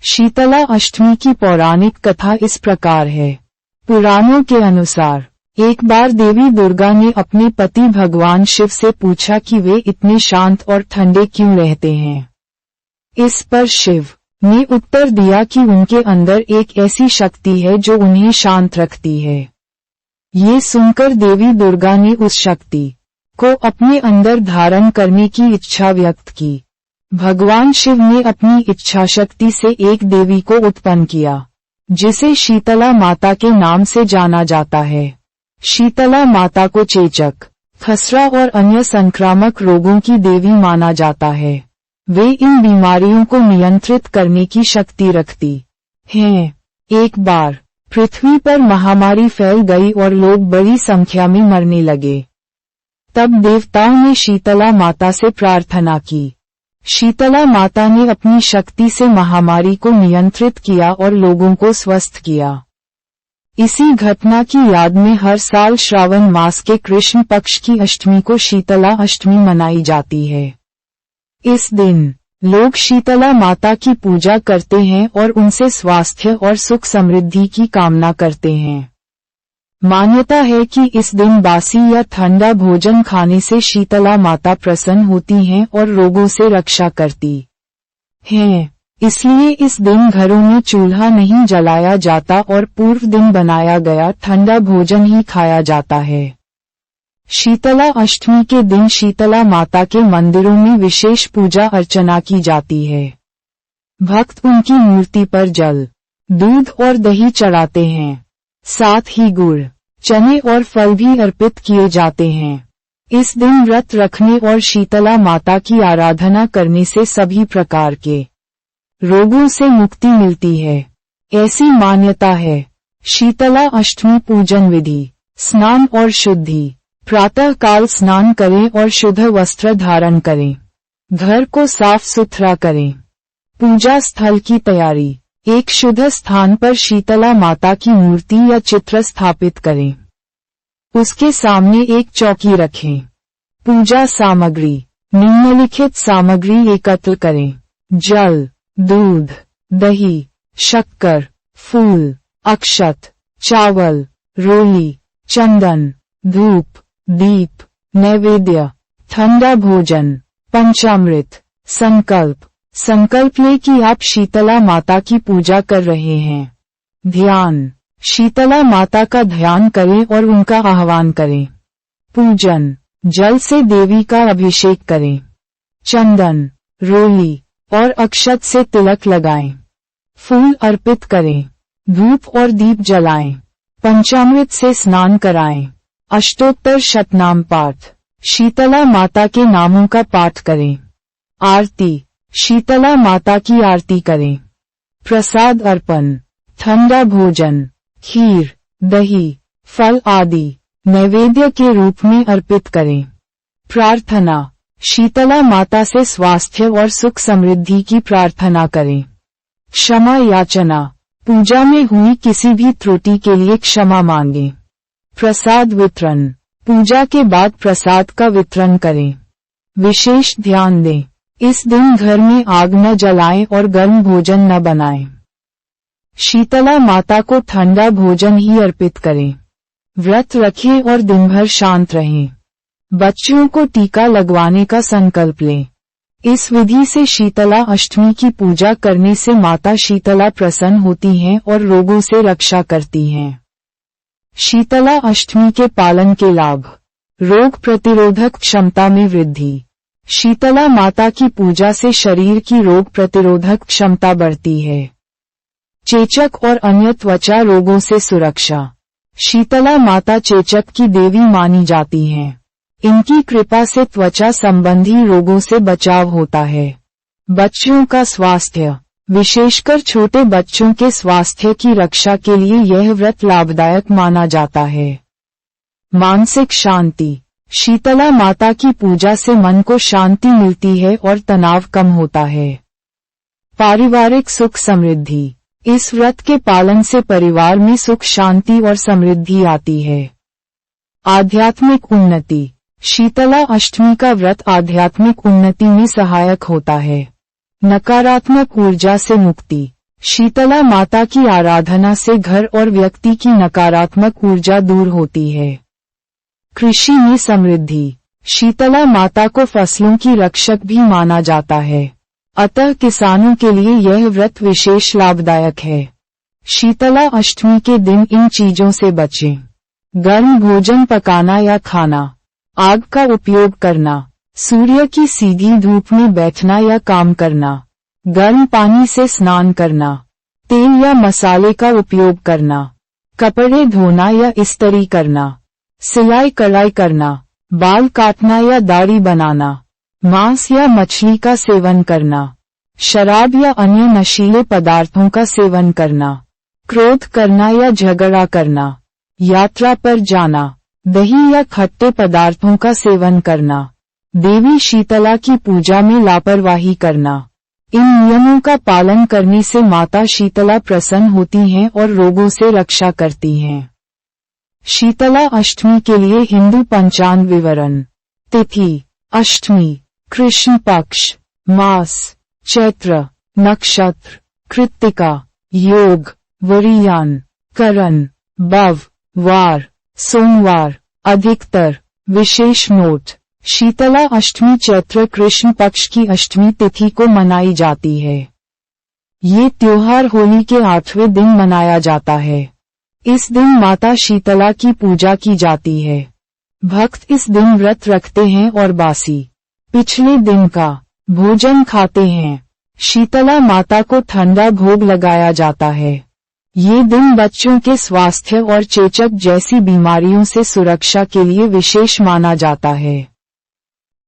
शीतला अष्टमी की पौराणिक कथा इस प्रकार है। पुराणों के अनुसार एक बार देवी दुर्गा ने अपने पति भगवान शिव से पूछा कि वे इतने शांत और ठंडे क्यों रहते हैं। इस पर शिव ने उत्तर दिया कि उनके अंदर एक ऐसी शक्ति है जो उन्हें शांत रखती है। ये सुनकर देवी दुर्गा ने उस शक्ति को अपने अंदर धारण करने की इच्छा व्यक्त की। भगवान शिव ने अपनी इच्छा शक्ति से एक देवी को उत्पन्न किया, जिसे शीतला माता के नाम से जाना जाता है। शीतला माता को चेचक, खसरा और अन्य संक्रामक रोगों की देवी माना जाता है। वे इन बीमारियों को नियंत्रित करने की शक्ति रखती हैं। एक बार पृथ्वी पर महामारी फैल गई और लोग बड़ी संख्या में मरने लगे। तब देवताओं ने शीतला माता से प्रार्थना की। शीतला माता ने अपनी शक्ति से महामारी को नियंत्रित किया और लोगों को स्वस्थ किया। इसी घटना की याद में हर साल श्रावण मास के कृष्ण पक्ष की अष्टमी को शीतला अष्टमी मनाई जाती है। इस दिन लोग शीतला माता की पूजा करते हैं और उनसे स्वास्थ्य और सुख समृद्धि की कामना करते हैं। मान्यता है कि इस दिन बासी या ठंडा भोजन खाने से शीतला माता प्रसन्न होती हैं और रोगों से रक्षा करती हैं। इसलिए इस दिन घरों में चूल्हा नहीं जलाया जाता और पूर्व दिन बनाया गया ठंडा भोजन ही खाया जाता है। शीतला अष्टमी के दिन शीतला माता के मंदिरों में विशेष पूजा अर्चना की जाती है। भक्त उनकी मूर्ति पर जल, दूध और दही चढ़ाते हैं। साथ ही गुड़, चने और फल भी अर्पित किए जाते हैं। इस दिन व्रत रखने और शीतला माता की आराधना करने से सभी प्रकार के रोगों से मुक्ति मिलती है। ऐसी मान्यता है। शीतला अष्टमी पूजन विधि: स्नान और शुद्धि। प्रातः काल स्नान करें और शुद्ध वस्त्र धारण करें। घर को साफ सुथरा करें। पूजा स्थल की तैयारी: एक शुद्ध स्थान पर शीतला माता की मूर्ति या चित्र स्थापित करें। उसके सामने एक चौकी रखें। पूजा सामग्री: निम्नलिखित सामग्री एकत्र करें: जल, दूध, दही, शक्कर, फूल, अक्षत, चावल, रोली, चंदन, धूप, दीप, नैवेद्य, ठंडा भोजन, पंचामृत। संकल्प लें कि आप शीतला माता की पूजा कर रहे हैं। ध्यान: शीतला माता का ध्यान करें और उनका आह्वान करें। पूजन: जल से देवी का अभिषेक करें। चंदन, रोली और अक्षत से तिलक लगाएं। फूल अर्पित करें। धूप और दीप जलाएं। पंचामृत से स्नान कराएं। अष्टोत्तर शतनाम पाठ: शीतला माता के नामों का पाठ करें। आरती: शीतला माता की आरती करें। प्रसाद अर्पण: ठंडा भोजन, खीर, दही, फल आदि नैवेद्य के रूप में अर्पित करें। प्रार्थना: शीतला माता से स्वास्थ्य और सुख समृद्धि की प्रार्थना करें। क्षमा याचना: पूजा में हुई किसी भी त्रुटि के लिए क्षमा मांगें। प्रसाद वितरण: पूजा के बाद प्रसाद का वितरण करें। विशेष ध्यान दें: इस दिन घर में आग न जलाएं और गर्म भोजन न बनाएं। शीतला माता को ठंडा भोजन ही अर्पित करें। व्रत रखें और दिन भर शांत रहें। बच्चों को टीका लगवाने का संकल्प लें। इस विधि से शीतला अष्टमी की पूजा करने से माता शीतला प्रसन्न होती हैं और रोगों से रक्षा करती हैं। शीतला अष्टमी के पालन के लाभ: रोग प्रतिरोधक क्षमता में वृद्धि। शीतला माता की पूजा से शरीर की रोग प्रतिरोधक क्षमता बढ़ती है। चेचक और अन्य त्वचा रोगों से सुरक्षा: शीतला माता चेचक की देवी मानी जाती हैं। इनकी कृपा से त्वचा संबंधी रोगों से बचाव होता है। बच्चों का स्वास्थ्य: विशेषकर छोटे बच्चों के स्वास्थ्य की रक्षा के लिए यह व्रत लाभदायक माना जाता है। मानसिक शांति: शीतला माता की पूजा से मन को शांति मिलती है और तनाव कम होता है। पारिवारिक सुख समृद्धि: इस व्रत के पालन से परिवार में सुख शांति और समृद्धि आती है। आध्यात्मिक उन्नति: शीतला अष्टमी का व्रत आध्यात्मिक उन्नति में सहायक होता है। नकारात्मक ऊर्जा से मुक्ति: शीतला माता की आराधना से घर और व्यक्ति की नकारात्मक ऊर्जा दूर होती है। कृषि में समृद्धि। शीतला माता को फसलों की रक्षक भी माना जाता है, अतः किसानों के लिए यह व्रत विशेष लाभदायक है। शीतला अष्टमी के दिन इन चीजों से बचें। गर्म भोजन पकाना या खाना, आग का उपयोग करना, सूर्य की सीधी धूप में बैठना या काम करना, गर्म पानी से स्नान करना, तेल या मसाले का उपयोग करना, कपड़े धोना या इस्त्री करना, सिलाई कढ़ाई करना, बाल काटना या दाढ़ी बनाना, मांस या मछली का सेवन करना, शराब या अन्य नशीले पदार्थों का सेवन करना, क्रोध करना या झगड़ा करना, यात्रा पर जाना, दही या खट्टे पदार्थों का सेवन करना, देवी शीतला की पूजा में लापरवाही करना। इन नियमों का पालन करने से माता शीतला प्रसन्न होती हैं और रोगों से रक्षा करती हैं। शीतला अष्टमी के लिए हिंदू पंचांग विवरण। तिथि अष्टमी, कृष्ण पक्ष, मास चैत्र, नक्षत्र कृत्तिका, योग वरियान, करण बव, वार सोमवार, अधिकतर। विशेष नोट, शीतला अष्टमी चैत्र कृष्ण पक्ष की अष्टमी तिथि को मनाई जाती है। ये त्योहार होली के 8वें दिन मनाया जाता है। इस दिन माता शीतला की पूजा की जाती है। भक्त इस दिन व्रत रखते हैं और बासी पिछले दिन का भोजन खाते हैं। शीतला माता को ठंडा भोग लगाया जाता है। ये दिन बच्चों के स्वास्थ्य और चेचक जैसी बीमारियों से सुरक्षा के लिए विशेष माना जाता है।